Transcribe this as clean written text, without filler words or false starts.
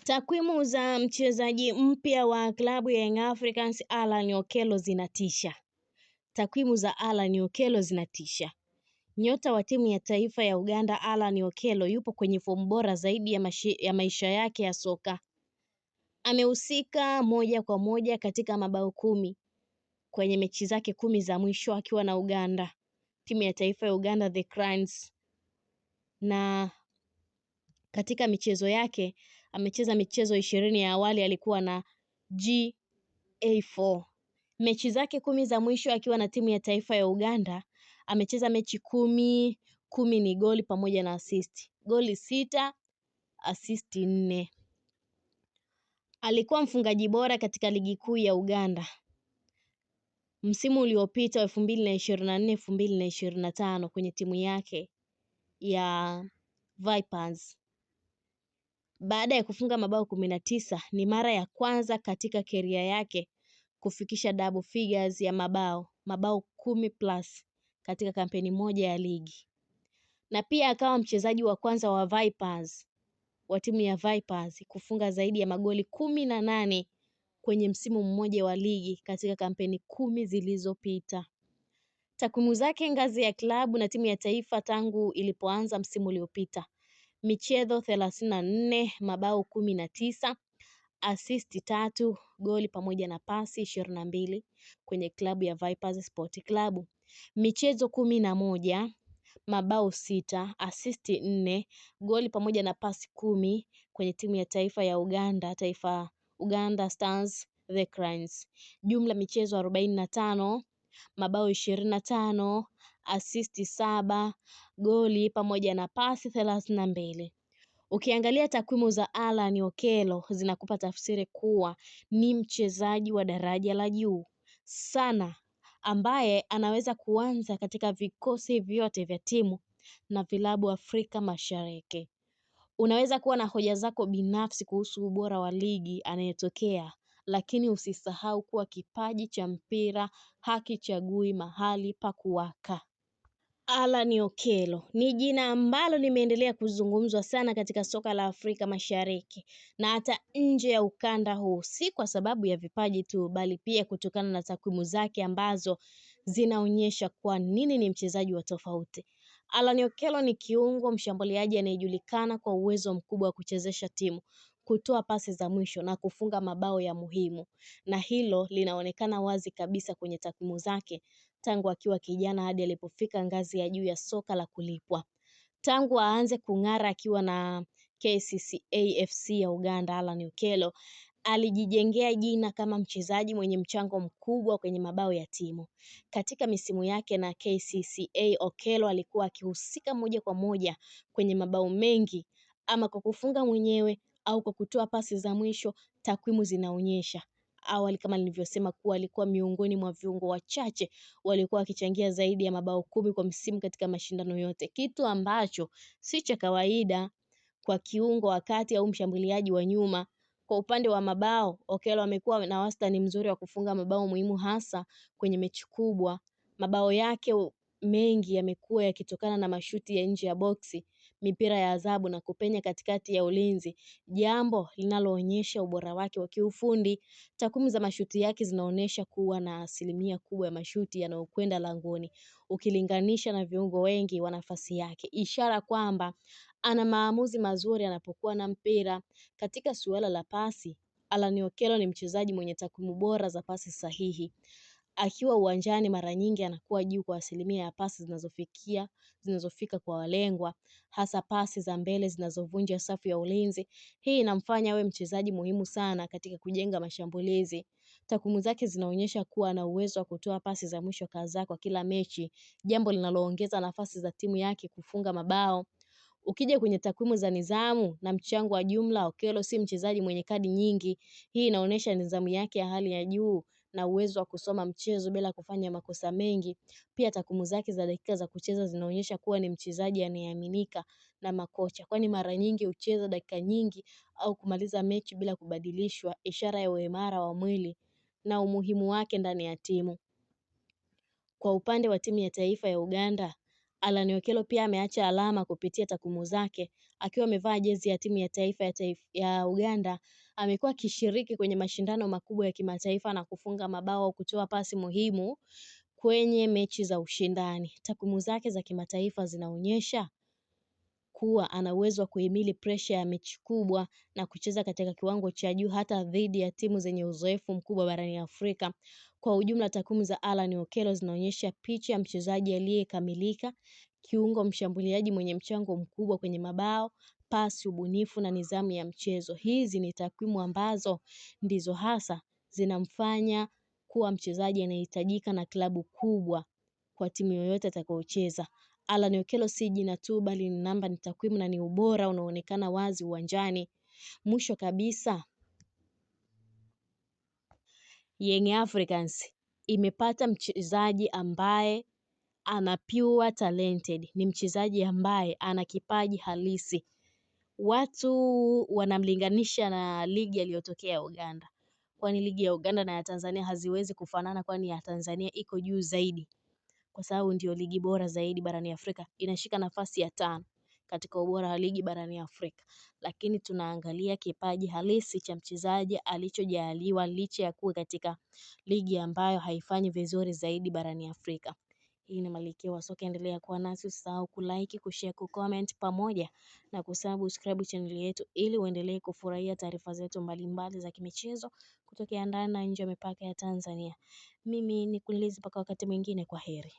Takwimu za mchezaji mpya wa klabu ya Young Africans Allan Okello zinatisha. Takwimu za Allan Okello zinatisha. Nyota wa timu ya taifa ya Uganda Allan Okello yupo kwenye fomu bora zaidi ya maisha yake ya soka. Amehusika moja kwa moja katika mabao 10 kwenye mechi zake 10 za mwisho akiwa na Uganda, timu ya taifa ya Uganda The Cranes. Na katika michezo yake amecheza michezo 20 ya awali, alikuwa na GA4. Mechi zake 10 za mwisho akiwa na timu ya taifa ya Uganda amecheza mechi 10 ni goli pamoja na assist. Goli 6, assist 4. Alikuwa mfungaji bora katika ligi kuu ya Uganda msimu uliopita 2024-2025 kwenye timu yake ya Vipers. Baada ya kufunga mabao 19, ni mara ya kwanza katika career yake kufikisha double figures ya mabao 10+ katika kampeni moja ya ligi. Na pia akawa mchezaji wa kwanza wa Vipers, wa timu ya Vipers kufunga zaidi ya magoli 18 kwenye msimu mmoja wa ligi katika kampeni 10 zilizopita. Takwimu zake ngazi ya klabu na timu ya taifa tangu ilipoanza msimu uliopita: michezo 34, mabao 19, assist 3, goli pamoja na pasi 22 kwenye klabu ya Vipers Sport Club. Michezo 11, mabao 6, assist 4, goli pamoja na pasi 10 kwenye timu ya taifa ya Uganda Stars The Cranes. Jumla michezo 45, mabao 25, assist 7, goli pamoja na pasi 32. Ukiangalia takwimu za Allan Okello zinakupa tafsiri kuwa ni mchezaji wa daraja la juu sana, ambaye anaweza kuanza katika vikosi vyote vya timu na vilabu Afrika Mashariki. Unaweza kuwa na hoja zako binafsi kuhusu ubora wa ligi anayetokea, lakini usisahau kuwa kipaji cha mpira hakichagui mahali pa kuwaka. Allan Okello ni jina ambalo limeendelea kuzungumzwa sana katika soka la Afrika Mashariki na hata nje ya ukanda huu, si kwa sababu ya vipaji tu, bali pia kutokana na takwimu zake ambazo zinaonyesha kwa nini ni mchezaji wa tofauti. Allan Okello ni kiungo mshambuliaji anayejulikana kwa uwezo mkubwa wa kuchezesha timu, kutoa pasi za mwisho na kufunga mabao ya muhimu, na hilo linaonekana wazi kabisa kwenye takwimu zake tangu akiwa kijana hadi alipofika ngazi ya juu ya soka la kulipwa. Tangu aanze kung'ara akiwa na KCCA FC ya Uganda, Allan Okello alijijengea jina kama mchezaji mwenye mchango mkubwa kwenye mabao ya timu. Katika misimu yake na KCCA, Okello alikuwa akihusika moja kwa moja kwenye mabao mengi, ama kwa kufunga mwenyewe au kwa kutoa pasi za mwisho. Takwimu zinaonyesha awali, kama nilivyosema, kuwa alikuwa miongoni mwa viungo wachache walikuwa wakichangia zaidi ya mabao 10 kwa msimu katika mashindano yote, kitu ambacho si cha kawaida kwa kiungo wa kati au mshambuliaji wa nyuma. Kwa upande wa mabao, Okello amekuwa na wastani mzuri wa kufunga mabao muhimu hasa kwenye mechi kubwa. Mabao yake mengi yamekuwa yakitokana na mashuti ya nje ya boksi, mipira ya adhabu na kupenya katikati ya ulinzi, jambo linaloonyesha ubora wake wa kiufundi. Takwimu za mashuti yake zinaonyesha kuwa na asilimia kubwa ya mashuti yanayokwenda langoni ukilinganisha na viungo wengi wa nafasi yake, ishara kwamba ana maamuzi mazuri anapokuwa na mpira. Katika suala la pasi, Allan Okello ni mchezaji mwenye takwimu bora za pasi sahihi. Akiwa uwanjani mara nyingi anakuwa juu kwa asilimia ya pasi zinazofika kwa walengwa, hasa pasi za mbele zinazovunja safu ya ulinzi. Hii inamfanya awe mchezaji muhimu sana katika kujenga mashambulizi. Takwimu zake zinaonyesha kuwa ana uwezo wa kutoa pasi za mwisho kadhaa kwa kila mechi, jambo linaloongeza nafasi za timu yake kufunga mabao. Ukija kwenye takwimu za nidhamu na mchango wa jumla, Okello si mchezaji mwenye kadi nyingi. Hii inaonyesha nidhamu yake ya hali ya juu na uwezo wa kusoma mchezo bila kufanya makosa mengi. Pia takwimu zake za dakika za kucheza zinaonyesha kuwa ni mchezaji anayeaminika na makocha, kwani mara nyingi hucheza dakika nyingi au kumaliza mechi bila kubadilishwa, ishara ya uimara wa mwili na umuhimu wake ndani ya timu. Kwa upande wa timu ya taifa ya Uganda, Alan Okello pia ameacha alama kupitia takwimu zake. Akiwa amevaa jezi ya timu ya taifa ya Uganda, amekuwa akishiriki kwenye mashindano makubwa ya kimataifa na kufunga mabao au kutoa pasi muhimu kwenye mechi za ushindani. Takwimu zake za kimataifa zinaonyesha kuwa ana uwezo wa kuhimili presha ya mechi kubwa na kucheza katika kiwango cha juu hata dhidi ya timu zenye uzoefu mkubwa barani Afrika. Kwa ujumla, takwimu za Alan Okello zinaonyesha picha ya mchezaji aliyekamilika, kiungo mshambuliaji mwenye mchango mkubwa kwenye mabao, pasi, ubunifu na nidhamu ya mchezo. Hizi ni takwimu ambazo ndizo hasa zinamfanya kuwa mchezaji anayehitajika na klabu kubwa kwa timu yoyote atakayocheza. Alan Okello si jina tu, bali ni namba, ni takwimu na ni ubora unaoonekana wazi uwanjani. Mwisho kabisa, Young Africans imepata mchezaji ambaye ana pure talented. Ni mchezaji ambaye ana kipaji halisi. Watu wanamlinganisha na ligi aliyotokea Uganda. Kwani ligi ya Uganda na ya Tanzania haziwezi kufanana, kwani ya Tanzania iko juu zaidi, kwa sababu ndio ligi bora zaidi barani Afrika. Inashika nafasi ya 5 katika ubora wa ligi barani Afrika. Lakini tunaangalia kipaji halisi cha mchezaji alichojaliwa licha ya kuwa katika ligi ambayo haifanyi vizuri zaidi barani Afrika. Hii ni Malkia wa Soka, endelea kuwa nasi, usisahau kulike, kushare, kucomment pamoja na kusubscribe channel yetu ili uendelee kufurahia taarifa zetu mbalimbali za kimichezo kutokea ndani na nje ya mipaka ya Tanzania. Mimi ni Kulizi, mpaka wakati mwingine, kwa heri.